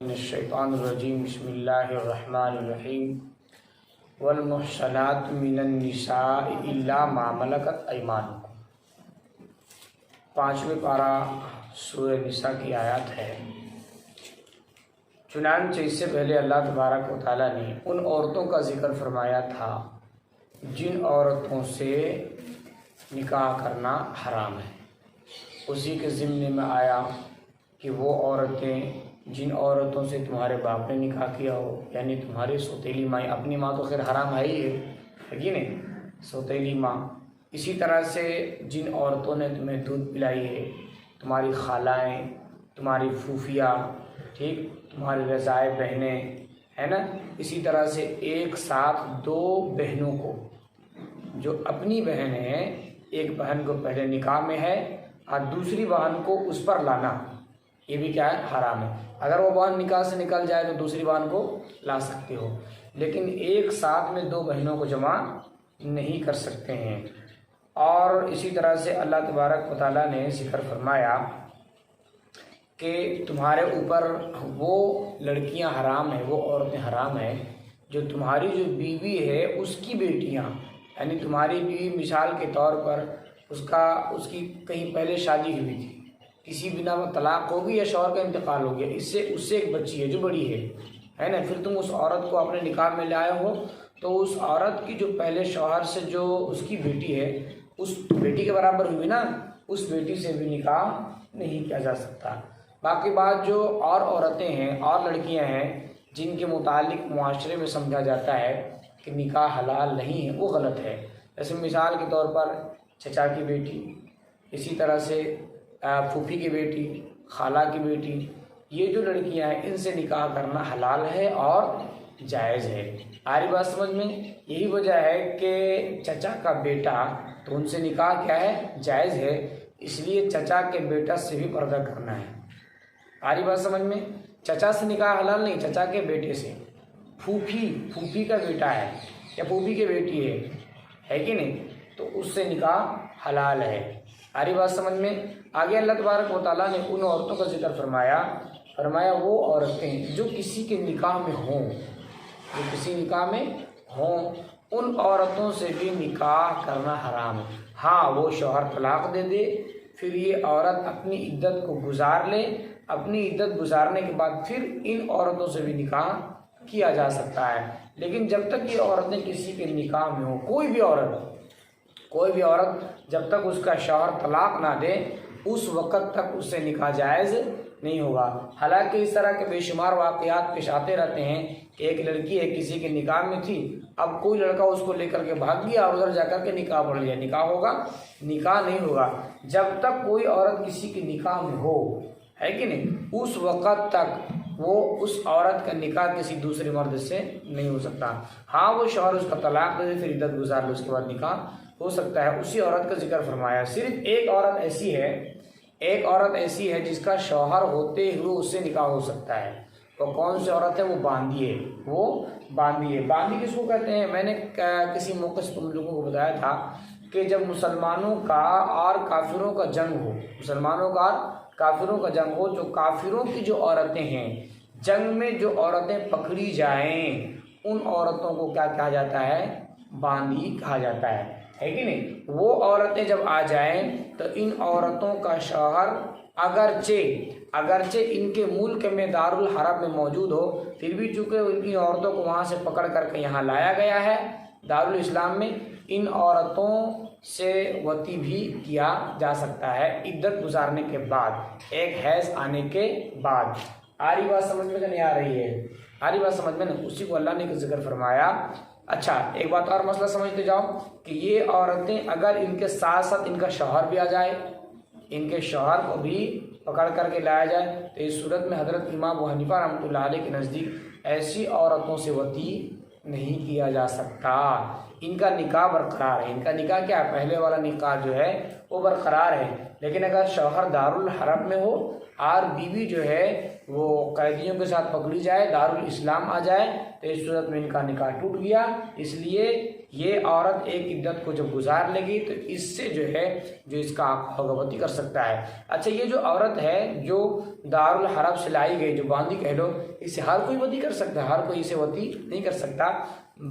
من الشیطان الرجیم بسم اللہ الرحمن الرحیم والمحصنات من النساء الا ما ملکت ایمانکم۔ 5ویں پارہ سورہ نساء کی آیات ہے۔ چنانچہ اس سے پہلے اللہ تبارک و تعالیٰ نے ان عورتوں کا ذکر فرمایا تھا جن عورتوں سے نکاح کرنا حرام ہے۔ اسی کے ضمن میں آیا کہ وہ عورتیں جن عورتوں سے تمہارے باپ نے نکاح کیا ہو، یعنی تمہاری سوتیلی ماں، اپنی ماں تو خیر حرام ہے ہی ہے کہ نہیں، سوتیلی ماں۔ اسی طرح سے جن عورتوں نے تمہیں دودھ پلائی ہے، تمہاری خالائیں، تمہاری پھوپھیاں، ٹھیک، تمہاری رضاعِ بہنیں، ہے نا۔ اسی طرح سے ایک ساتھ دو بہنوں کو، جو اپنی بہن ہے، ایک بہن کو پہلے نکاح میں ہے اور دوسری بہن کو اس پر لانا، یہ بھی کیا ہے، حرام ہے۔ اگر وہ بہن نکاح سے نکل جائے تو دوسری بہن کو لا سکتے ہو، لیکن ایک ساتھ میں دو بہنوں کو جمع نہیں کر سکتے ہیں۔ اور اسی طرح سے اللہ تبارک و تعالیٰ نے ذکر فرمایا کہ تمہارے اوپر وہ لڑکیاں حرام ہیں، وہ عورتیں حرام ہیں جو تمہاری جو بیوی ہے اس کی بیٹیاں، یعنی تمہاری بیوی مثال کے طور پر اس کی کہیں پہلے شادی ہوئی تھی، کسی بنا میں طلاق ہوگی یا شوہر کا انتقال ہو گیا، اس سے ایک بچی ہے جو بڑی ہے نا، پھر تم اس عورت کو اپنے نکاح میں لائے ہو تو اس عورت کی جو پہلے شوہر سے جو اس کی بیٹی ہے، اس بیٹی کے برابر ہوئی نا، اس بیٹی سے بھی نکاح نہیں کیا جا سکتا۔ باقی بات جو اور عورتیں ہیں اور لڑکیاں ہیں جن کے متعلق معاشرے میں سمجھا جاتا ہے کہ نکاح حلال نہیں ہے، وہ غلط ہے۔ جیسے مثال کے طور پر چچا کی بیٹی، اسی طرح سے پھوپھی کی بیٹی، خالہ کی بیٹی، یہ جو لڑکیاں ہیں ان سے نکاح کرنا حلال ہے اور جائز ہے۔ آری بات سمجھ میں؟ یہی وجہ ہے کہ چچا کا بیٹا تو ان سے نکاح کیا ہے، جائز ہے، اس لیے چچا کے بیٹا سے بھی پردہ کرنا ہے۔ آری بات سمجھ میں؟ چچا سے نکاح حلال نہیں، چچا کے بیٹے سے۔ پھوپھی کا بیٹا ہے یا پھوپھی کی بیٹی ہے کہ نہیں، تو اس سے نکاح حلال ہے۔ آری بات سمجھ میں؟ آگے اللہ تبارک و تعالیٰ نے ان عورتوں کا ذکر فرمایا وہ عورتیں جو کسی کے نکاح میں ہوں، ان عورتوں سے بھی نکاح کرنا حرام ہے۔ ہاں، وہ شوہر طلاق دے دے، پھر یہ عورت اپنی عدت کو گزار لے، اپنی عدت گزارنے کے بعد پھر ان عورتوں سے بھی نکاح کیا جا سکتا ہے۔ لیکن جب تک یہ عورتیں کسی کے نکاح میں ہوں، کوئی بھی عورت جب تک اس کا شوہر طلاق نہ دے اس وقت تک اس سے نکاح جائز نہیں ہوگا۔ حالانکہ اس طرح کے بے شمار واقعات پیش آتے رہتے ہیں کہ ایک لڑکی ہے کسی کے نکاح میں تھی، اب کوئی لڑکا اس کو لے کر کے بھاگ گیا اور ادھر جا کر کے نکاح پڑھ لیا، نکاح ہوگا؟ نکاح نہیں ہوگا۔ جب تک کوئی عورت کسی کے نکاح میں ہو، ہے کہ نہیں، اس وقت تک وہ اس عورت کا نکاح کسی دوسرے مرد سے نہیں ہو سکتا۔ ہاں، وہ شوہر اس کا طلاق دے، پھر عدت گزار لے، اس کے بعد نکاح ہو سکتا ہے۔ اسی عورت کا ذکر فرمایا۔ صرف ایک عورت ایسی ہے جس کا شوہر ہوتے ہوئے اس سے نکاح ہو سکتا ہے۔ وہ کون سی عورت ہے؟ وہ باندھی ہے۔ باندھی کس کو کہتے ہیں؟ میں نے کسی موقع سے تم لوگوں کو بتایا تھا کہ جب مسلمانوں کا اور کافروں کا جنگ ہو، جو کافروں کی جو عورتیں ہیں، جنگ میں جو عورتیں پکڑی جائیں، ان عورتوں کو کیا کہا جاتا ہے؟ باندھی کہا جاتا ہے کہ نہیں؟ وہ عورتیں جب آ جائیں تو ان عورتوں کا شوہر اگرچہ ان کے ملک میں دارالحرب میں موجود ہو، پھر بھی چونکہ ان کی عورتوں کو وہاں سے پکڑ کر کے یہاں لایا گیا ہے دارالاسلام میں، ان عورتوں سے وطی بھی کیا جا سکتا ہے عدت گزارنے کے بعد، ایک حیض آنے کے بعد۔ آری بات سمجھ میں نہیں آ رہی ہے؟ آری بات سمجھ میں نہیں؟ اسی کو اللہ نے ذکر فرمایا۔ اچھا، ایک بات اور مسئلہ سمجھتے جاؤ کہ یہ عورتیں اگر ان کے ساتھ ساتھ ان کا شوہر بھی آ جائے، ان کے شوہر کو بھی پکڑ کر کے لایا جائے، تو اس صورت میں حضرت امام ابو حنیفہ رحمۃ اللہ علیہ کے نزدیک ایسی عورتوں سے وطی نہیں کیا جا سکتا۔ ان کا نکاح برقرار ہے۔ ان کا نکاح کیا ہے؟ پہلے والا نکاح جو ہے وہ برقرار ہے، لیکن اگر شوہر دارالحرب میں ہو اور بیوی جو ہے وہ قیدیوں کے ساتھ پکڑی جائے، دارالاسلام آ جائے، تو اس صورت میں ان کا نکاح ٹوٹ گیا۔ اس لیے یہ عورت ایک عدت کو جب گزار لے گی تو اس سے جو ہے جو اس کا آقا ہوگا وطی کر سکتا ہے۔ اچھا یہ جو عورت ہے جو دارالحرب سے لائی گئی، جو باندھی کہہ لو، اسے ہر کوئی وطی کر سکتا ہے، ہر کوئی اسے وطی نہیں کر سکتا،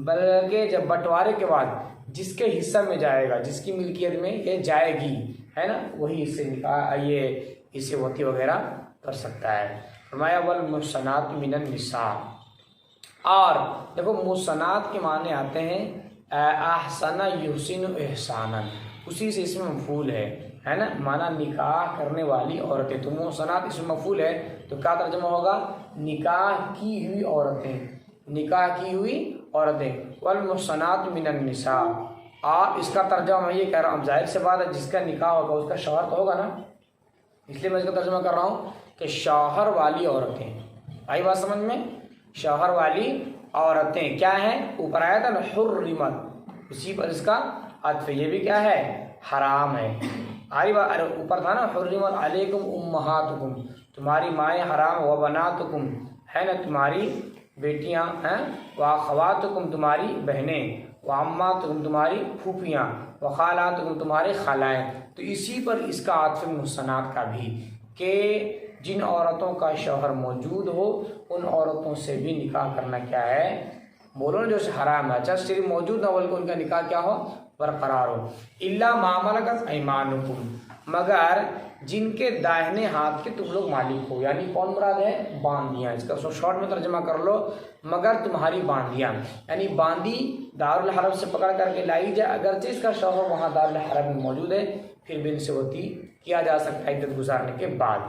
بلکہ جب بٹوارے کے بعد جس کے حصہ میں جائے گا، جس کی ملکیت میں یہ جائے گی، ہے نا، وہی اس سے نکاح یہ اسے وطی وغیرہ کر سکتا ہے۔ فرمایا والمحصنات من النساء، اور دیکھو محصنات کے معنی آتے ہیں احسن یحسن احسانا، اسی سے اس میں مفعول ہے نا، معنی نکاح کرنے والی عورتیں، تو محصنات اس میں مفعول ہے تو کیا ترجمہ ہوگا؟ نکاح کی ہوئی عورتیں، نکاح کی ہوئی عورتیں۔ والمحصنات من النساء، اور اس کا ترجمہ میں یہ کہہ رہا ہوں، ظاہر سے بات ہے جس کا نکاح ہوگا اس کا شوہر تو ہوگا نا، اس لیے میں اس کا ترجمہ کر رہا ہوں کہ شوہر والی عورتیں۔ آئی بات سمجھ میں؟ شوہر والی عورتیں کیا ہیں؟ اوپر آیا تھا نا حرمت، اسی پر اس کا عطف، یہ بھی کیا ہے؟ حرام ہے۔ آئی بات، اوپر تھا نا حرمت علیکم امہاتکم، تمہاری مائیں حرام، و بناتکم ہے نا تمہاری بیٹیاں ہیں، واخواتکم تمہاری بہنیں، وعماتکم تمہاری پھوپھیاں، وخالاتکم تمہارے خالائیں، تو اسی پر اس کا عطف محصنات کا بھی، کہ جن عورتوں کا شوہر موجود ہو ان عورتوں سے بھی نکاح کرنا کیا ہے؟ بولو نا، جو حرام ہے، اچھا صرف موجود نہ بلکہ ان کا نکاح کیا ہو؟ برقرار ہو۔ الا ما ملکت ایمانکم، مگر جن کے داہنے ہاتھ کے تم لوگ مالک ہو، یعنی کون مراد ہے؟ باندیاں، اس کا شارٹ میں ترجمہ کر لو، مگر تمہاری باندیاں، یعنی باندی دارالحرب سے پکڑ کر کے لائی جائے، اگرچہ اس کا شوہر وہاں دارالحرب میں موجود ہے، پھر بھی ان سے وطی کیا جا سکتا ہے عدت گزارنے کے بعد۔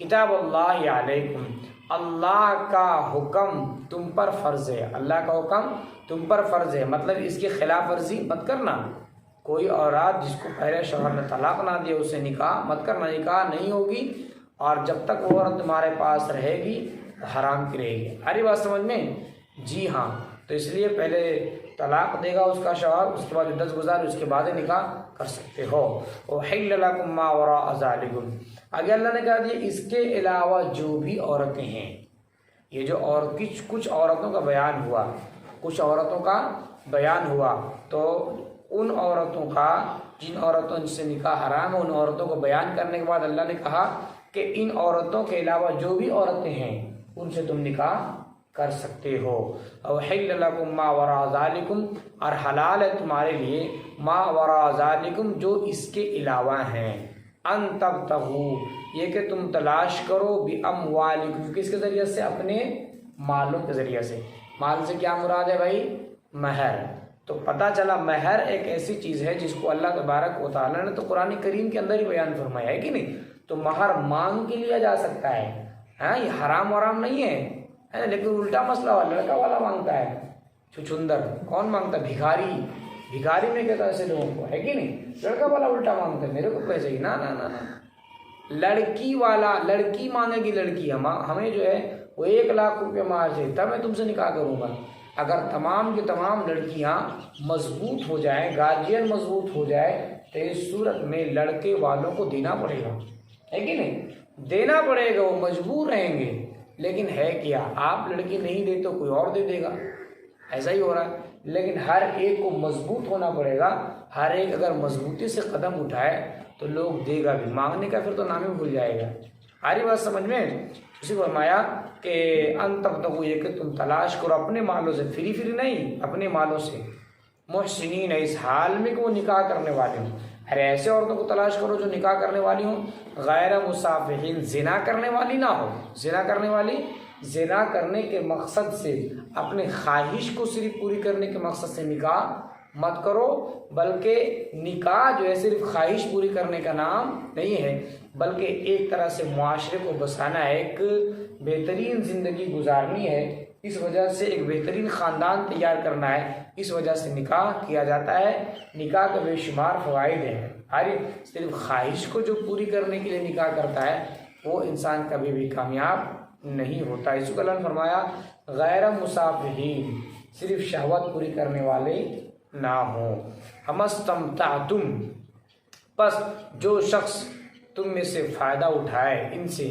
کتاب اللہ علیکم، اللہ کا حکم تم پر فرض ہے، اللہ کا حکم تم پر فرض ہے، مطلب اس کی خلاف ورزی مت کرنا۔ کوئی عورت جس کو پہلے شوہر نے طلاق نہ دیا اسے نکاح مت کرنا، نکاح نہیں ہوگی، اور جب تک وہ عورت تمہارے پاس رہے گی حرام کی رہے گی۔ ارے بات سمجھ میں؟ جی ہاں، تو اس لیے پہلے طلاق دے گا اس کا شوہر، اس کے بعد عدت گزار، اس کے بعد نکاح کر سکتے ہو۔ احل لکم ما وراء ذالکم، آگے اللہ نے کہا دیا اس کے علاوہ جو بھی عورتیں ہیں، یہ جو کچھ عورتوں کا بیان ہوا، کچھ عورتوں کا بیان ہوا، تو ان عورتوں کا جن عورتوں سے نکاح حرام ہے ان عورتوں کو بیان کرنے کے بعد اللہ نے کہا کہ ان عورتوں کے علاوہ جو بھی عورتیں ہیں ان سے تم نکاح کر سکتے ہو۔ احل لکم ما وراء ذالکم، اور حلال ہے تمہارے لیے ما وراء ذالکم جو اس کے علاوہ ہیں، ان تبتغوا یہ کہ تم تلاش کرو باموالکم، کس کے ذریعے سے؟ اپنے مالوں کے ذریعے سے۔ مال سے کیا مراد ہے بھائی؟ مہر۔ تو پتہ چلا مہر ایک ایسی چیز ہے جس کو اللہ تبارک و تعالیٰ نے تو قرآن کریم کے اندر ہی بیان فرمایا ہے کہ نہیں، تو مہر مانگ کے لیا جا سکتا ہے، ہاں یہ حرام ورام نہیں ہے، لیکن الٹا مسئلہ لڑکا والا مانگتا ہے، چھچندر کون مانگتا ہے؟ بھکاری، بھکاری میں کہتا ہے ایسے لوگوں کو، ہے کہ نہیں؟ لڑکا والا الٹا مانگتا ہے، میرے کو پیسے ہی نہ لڑکی والا، لڑکی مانگے گی، لڑکی ہمیں جو ہے وہ 1 لاکھ روپے مہر چاہیے تب میں تم سے نکاح کروں گا۔ اگر تمام کی تمام لڑکیاں مضبوط ہو جائیں، گارجین مضبوط ہو جائے، تو اس صورت میں لڑکے والوں کو دینا پڑے گا، ہے کہ نہیں؟ دینا پڑے گا، وہ مجبور رہیں گے، لیکن ہے کیا؟ آپ لڑکی نہیں دے تو کوئی اور دے دے گا، ایسا ہی ہو رہا ہے۔ لیکن ہر ایک کو مضبوط ہونا پڑے گا، ہر ایک اگر مضبوطی سے قدم اٹھائے تو لوگ دے گا بھی، مانگنے کا پھر تو نام ہی بھول جائے گا۔ آری بات سمجھ میں؟ اسی کو فرمایا کہ ان تبتغوا یہ کہ تم تلاش کرو اپنے مالوں سے، فری نہیں، اپنے مالوں سے، محسنین اس حال میں کہ وہ نکاح کرنے والے ہوں، ارے ایسے عورتوں کو تلاش کرو جو نکاح کرنے والی ہوں، غیر مصافحین زنا کرنے والی نہ ہو، زنا کرنے والی، زنا کرنے کے مقصد سے، اپنے خواہش کو صرف پوری کرنے کے مقصد سے نکاح مت کرو، بلکہ نکاح جو ہے صرف خواہش پوری کرنے کا نام نہیں ہے، بلکہ ایک طرح سے معاشرے کو بسانا ہے، ایک بہترین زندگی گزارنی ہے، اس وجہ سے ایک بہترین خاندان تیار کرنا ہے، اس وجہ سے نکاح کیا جاتا ہے۔ نکاح کا بے شمار فوائد ہیں، صرف خواہش کو جو پوری کرنے کے لیے نکاح کرتا ہے وہ انسان کبھی بھی کامیاب نہیں ہوتا۔ اس کو اللہ نے فرمایا غیر مصافحین، صرف شہوت پوری کرنے والے نہ ہوں۔ ہمستمتعتم، پس جو شخص تم میں سے فائدہ اٹھائے ان سے،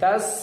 10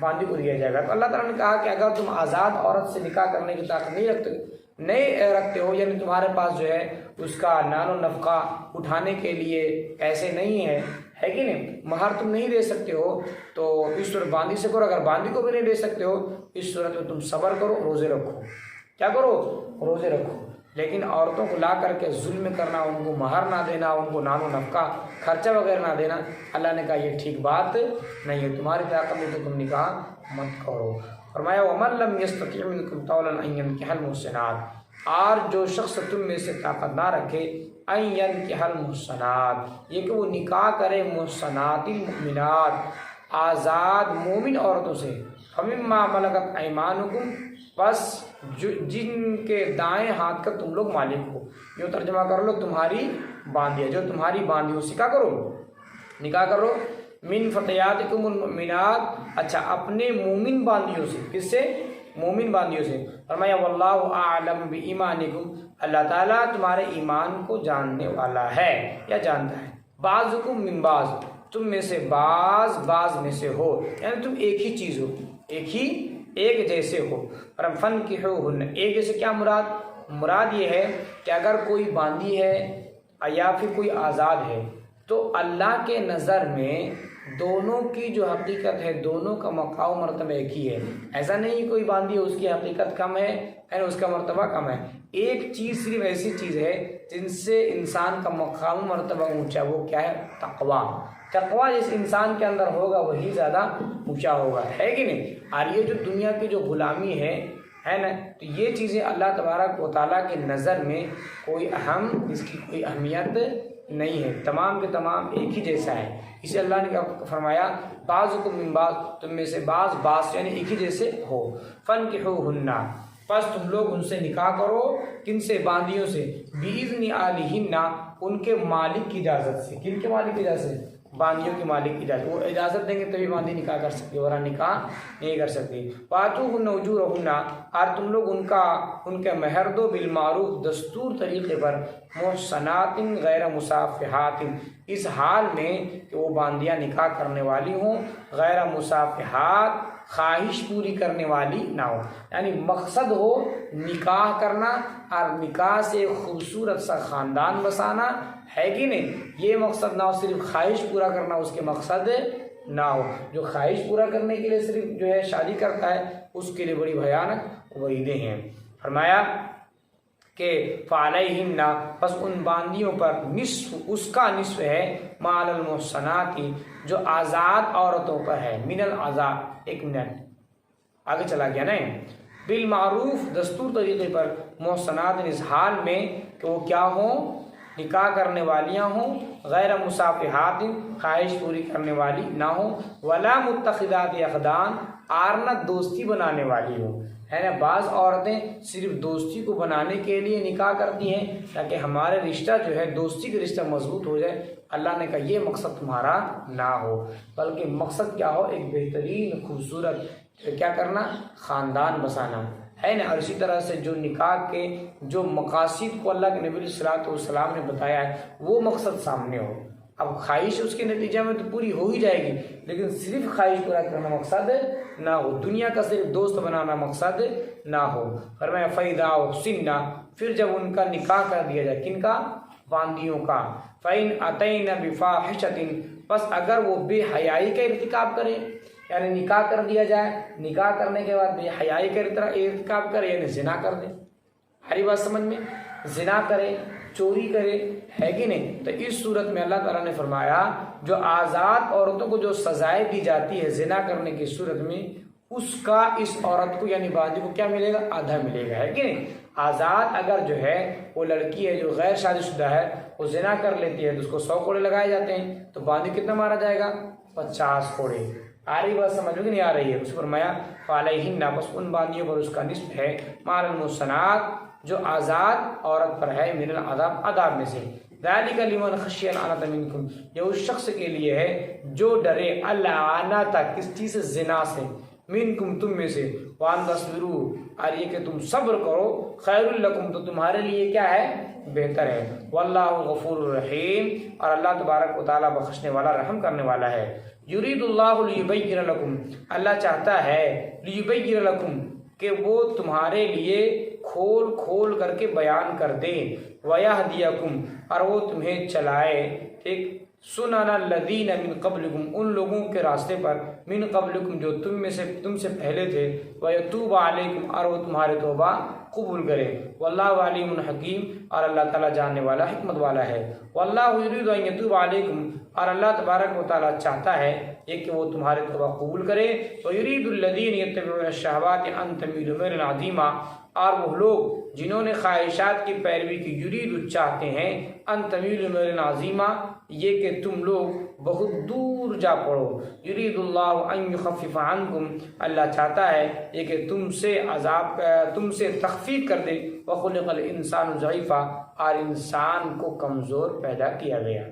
باندی کو دیا جائے گا۔ تو اللہ تعالیٰ نے کہا کہ اگر تم آزاد عورت سے نکاح کرنے کی طاقت نہیں رکھتے ہو، یعنی تمہارے پاس جو ہے اس کا نان و نفقہ اٹھانے کے لیے ایسے نہیں ہے کہ نہیں، مہر تم نہیں دے سکتے ہو، تو اس صورت باندی سے کرو۔ اگر باندی کو بھی نہیں دے سکتے ہو، اس صورت میں تم صبر کرو، روزے رکھو۔ کیا کرو؟ روزے رکھو۔ لیکن عورتوں کو لا کر کے ظلم کرنا، ان کو مہر نہ دینا، ان کو نان و نفقہ خرچہ وغیرہ نہ دینا، اللہ نے کہا یہ ٹھیک بات نہیں ہے، تمہاری طاقت میں تو تم نکاح مت کرو۔ فرمایا وَمَن لَّمْ يَسْتَطِعْ مِنكُمْ طَوْلًا أَن يَنكِحَ الْمُحْصَنَاتِ، اور جو شخص تم میں سے طاقت نہ رکھے أن ينكح المحصنات، یہ کہ وہ نکاح کرے محصنات المؤمنات، آزاد مومن عورتوں سے، فَمِمَّا مَلَكَتْ أَيْمَانُكُمْ، بس جن کے دائیں ہاتھ کا تم لوگ مالک ہو، یوں ترجمہ کر لو تمہاری باندیاں، جو تمہاری باندیوں سے کیا کرو؟ نکاح کرو۔ من فتياتكم المؤمنات، اچھا اپنے مومن باندیوں سے، کس سے؟ مومن باندیوں سے۔ فرمایا واللہ اعلم بایمانکم، اللہ تعالیٰ تمہارے ایمان کو جاننے والا ہے یا جانتا ہے۔ بعضکم من بعض، تم میں سے بعض میں سے ہو، یعنی تم ایک ہی چیز ہو، ایک جیسے ہو۔ فانکحوہن، ایک جیسے کیا مراد یہ ہے کہ اگر کوئی باندی ہے یا پھر کوئی آزاد ہے تو اللہ کے نظر میں دونوں کی جو حقیقت ہے، دونوں کا مقام و مرتبہ ایک ہی ہے۔ ایسا نہیں کوئی باندی ہے اس کی حقیقت کم ہے یعنی اس کا مرتبہ کم ہے۔ ایک چیز صرف ایسی چیز ہے جن سے انسان کا مقام و مرتبہ اونچا، وہ کیا ہے؟ تقویٰ۔ تقویٰ جس انسان کے اندر ہوگا وہی زیادہ اونچا ہوگا، ہے کہ نہیں؟ اور یہ جو دنیا کی جو غلامی ہے نا، تو یہ چیزیں اللہ تبارک و تعالیٰ کے نظر میں کوئی اس کی کوئی اہمیت نہیں ہے، تمام کے تمام ایک ہی جیسا ہے۔ اسے اللہ نے فرمایا بعضکم من بعض، تم میں سے بعض یعنی ایک ہی جیسے ہو۔ فانکحوہن، پس تم لوگ ان سے نکاح کرو، کن سے؟ باندیوں سے، باذن اہلہن، ان کے مالک کی اجازت سے۔ کن کے مالک کی اجازت سے؟ باندیوں کے مالک کی اجازت، وہ اجازت دیں گے تبھی باندی نکاح کر سکتی، ورنہ نکاح نہیں کر سکتی۔ وآتوہن اجورہن، اور تم لوگ ان کے مہر دو، بالمعروف، دستور طریقے پر، محصنات غیر مصافحات، اس حال میں کہ وہ باندیاں نکاح کرنے والی ہوں، غیر مصافحات، خواہش پوری کرنے والی نہ ہو، یعنی مقصد ہو نکاح کرنا اور نکاح سے خوبصورت سا خاندان بسانا، ہے کہ نہیں؟ یہ مقصد نہ ہو، صرف خواہش پورا کرنا اس کے مقصد نہ ہو۔ جو خواہش پورا کرنے کے لیے صرف جو ہے شادی کرتا ہے، اس کے لیے بڑی بھیانک وعیدیں ہیں۔ فرمایا کہ فعلیہن، پس ان باندیوں پر نصف، اس کا نصف ہے، ما علی المحصنات، جو آزاد عورتوں پر ہے، من العذاب، ایک منٹ آگے چلا گیا نا، بالمعروف، دستور طریقے پر، محصنات اس حال میں کہ وہ کیا ہوں؟ نکاح کرنے والیاں ہوں، غیر مصافحات، خواہش پوری کرنے والی نہ ہوں، ولا متخذات اخدان، اور نہ دوستی بنانے والی ہوں، ہے نا۔ بعض عورتیں صرف دوستی کو بنانے کے لیے نکاح کرتی ہیں تاکہ ہمارے رشتہ جو ہے دوستی کا رشتہ مضبوط ہو جائے۔ اللہ نے کہا یہ مقصد تمہارا نہ ہو، بلکہ مقصد کیا ہو؟ ایک بہترین خوبصورت کیا کرنا؟ خاندان بسانا، ہے نا۔ اور اسی طرح سے جو نکاح کے جو مقاصد کو اللہ کے نبی علیہ الصلوۃ والسلام نے بتایا ہے وہ مقصد سامنے ہو۔ اب خواہش اس کے نتیجے میں تو پوری ہو ہی جائے گی، لیکن صرف خواہش پورا کرنا مقصد نہ ہو، دنیا کا صرف دوست بنانا مقصد نہ ہو۔ فرمایا فَإِذَا أُحْصِنَّ، پھر جب ان کا نکاح کر دیا جائے، کن کا؟ باندیوں کا۔ فَإِنْ أَتَيْنَ بِفَاحِشَةٍ، بس اگر وہ بے حیائی کا ارتکاب کرے، یعنی نکاح کر دیا جائے، نکاح کرنے کے بعد بے حیائی کا ارتکاب کرے، یعنی زنا کر دے، ہری بات سمجھ میں؟ زنا کرے، چوری کرے، ہے کہ نہیں؟ تو اس صورت میں اللہ تعالیٰ نے فرمایا جو آزاد عورتوں کو جو سزائیں دی جاتی ہے زنا کرنے کی صورت میں، اس کا اس عورت کو یعنی باندی کو کیا ملے گا؟ آدھا ملے گا، ہے کہ نہیں؟ آزاد اگر جو ہے وہ لڑکی ہے جو غیر شادی شدہ ہے، وہ زنا کر لیتی ہے تو اس کو 100 کوڑے لگائے جاتے ہیں، تو باندی کتنا مارا جائے گا؟ 50 کوڑے۔ آ رہی بات سمجھ میں نہیں آ رہی ہے؟ اس فرمایا فعلیہن، بس ان باندیوں پر اس کا نصف ہے، ما علی المحصنات، جو آزاد عورت پر ہے، من العذاب، عذاب میں سے، ذالک لمن خشی العنۃ منکم، یہ اس شخص کے لیے ہے جو ڈرے العنۃ، کس چیز سے؟ زنا سے، منکم، تم میں سے، وان تصبروا، اور یہ کہ تم صبر کرو، خیر لکم، تو تمہارے لیے کیا ہے؟ بہتر ہے۔ واللہ غفور الرحیم، اور اللہ تبارک و تعالیٰ بخشنے والا رحم کرنے والا ہے۔ یرید اللہ لیبین لکم، اللہ چاہتا ہے لیبین لکم، کہ وہ تمہارے لیے کھول کھول کر کے بیان کر دے، ویہدیکم، اور وہ تمہیں چلائے، ٹھیک، سنن الذین من قبلکم، ان لوگوں کے راستے پر، من قبلکم، جو تم سے پہلے تھے، ویتوب علیکم، اور وہ تمہارے توبہ قبول کرے، واللہ علیم حکیم، اور اللہ تعالیٰ جاننے والا حکمت والا ہے۔ واللہ یرید ان یتوب علیکم، اور اللہ تبارک و تعالیٰ چاہتا ہے یہ کہ وہ تمہارے توبہ قبول کرے، ویرید الذین یتبعون الشہوات ان تمیلوا میلا عظیما، اور وہ لوگ جنہوں نے خواہشات کی پیروی کی، یرید چاہتے ہیں، ان تمیلوا میلا عظیما، یہ کہ تم لوگ بہت دور جا پڑو، یرید اللہ ان یخفف عنکم، اللہ چاہتا ہے یہ کہ تم سے تخفیف کر دے، وخلق الانسان ضعیفا، اور انسان کو کمزور پیدا کیا گیا۔